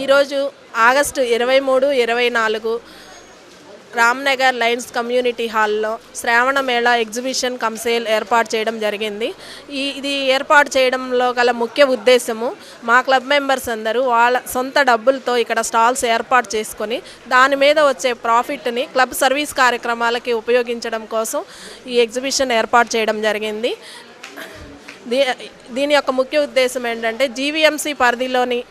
ఈరోజు August 23, 24 Ramnagar Lions community హాల్లో శ్రావణ Mela exhibition come sale ఏర్పాటు చేయడం జరిగింది. ఇది ఏర్పాటు చేయడంలో గల ముఖ్య ఉద్దేశము మా క్లబ్ మెంబర్స్ అందరూ వాళ్ళ సొంత డబ్బులతో ఇక్కడ స్టాల్స్ ఏర్పాటు చేసుకొని దాని మీద వచ్చే ప్రాఫిట్ని క్లబ్ సర్వీస్ కార్యక్రమాలకి ఉపయోగించడం కోసం ఈ ఎగ్జిబిషన్ ఏర్పాటు చేయడం జరిగింది. దీని యొక్క ముఖ్య ఉద్దేశం ఏంటంటే జీవీఎంసీ పరిధిలోని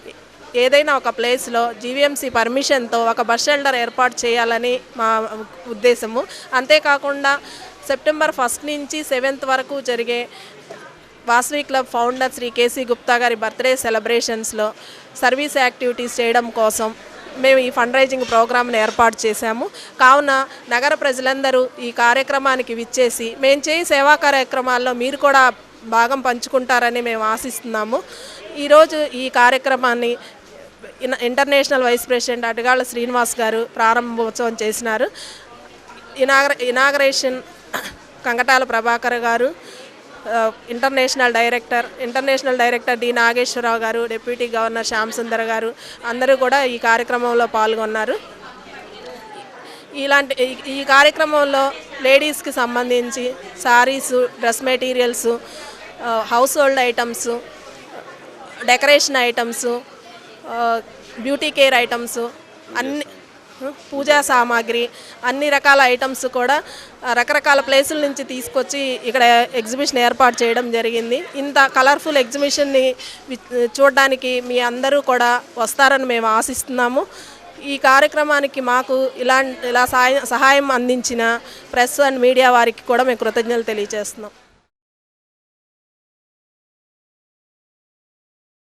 ఏదైనా ఒక ప్లేస్లో జీవీఎంసీ పర్మిషన్తో ఒక బస్ షెల్టర్ ఏర్పాటు చేయాలని మా ఉద్దేశము. అంతేకాకుండా సెప్టెంబర్ 1 నుంచి 7 వరకు జరిగే వాసవి క్లబ్ ఫౌండర్ శ్రీ కేసీ గుప్తా గారి బర్త్డే సెలబ్రేషన్స్లో సర్వీస్ యాక్టివిటీస్ చేయడం కోసం మేము ఈ ఫండ్ రైజింగ్ ప్రోగ్రామ్ని ఏర్పాటు చేశాము. కావున నగర ప్రజలందరూ ఈ కార్యక్రమానికి విచ్చేసి మేము చేయి సేవా కార్యక్రమాల్లో మీరు కూడా భాగం పంచుకుంటారని మేము ఆశిస్తున్నాము. ఈరోజు ఈ కార్యక్రమాన్ని ఇంటర్నేషనల్ వైస్ ప్రెసిడెంట్ అటగాళ్ళ శ్రీనివాస్ గారు ప్రారంభోత్సవం చేసినారు. ఇనాగరేషన్ కంగటాల ప్రభాకర్ గారు, ఇంటర్నేషనల్ డైరెక్టర్ డి నాగేశ్వరరావు గారు, డిప్యూటీ గవర్నర్ శ్యామ్ సుందర్ గారు అందరూ కూడా ఈ కార్యక్రమంలో పాల్గొన్నారు. ఈ కార్యక్రమంలో లేడీస్కి సంబంధించి saris, dress materials, house hold items, decoration items, beauty care items, అన్ని పూజా సామాగ్రి, అన్ని రకాల ఐటమ్స్ కూడా రకరకాల ప్లేసుల నుంచి తీసుకొచ్చి ఇక్కడ ఎగ్జిబిషన్ ఏర్పాటు చేయడం జరిగింది. ఇంత కలర్ఫుల్ ఎగ్జిబిషన్ని చూడడానికి మీ అందరూ కూడా వస్తారని మేము ఆశిస్తున్నాము. ఈ కార్యక్రమానికి మాకు ఇలా సహాయం అందించిన ప్రెస్ అండ్ మీడియా వారికి కూడా మేము కృతజ్ఞతలు తెలియజేస్తున్నాం.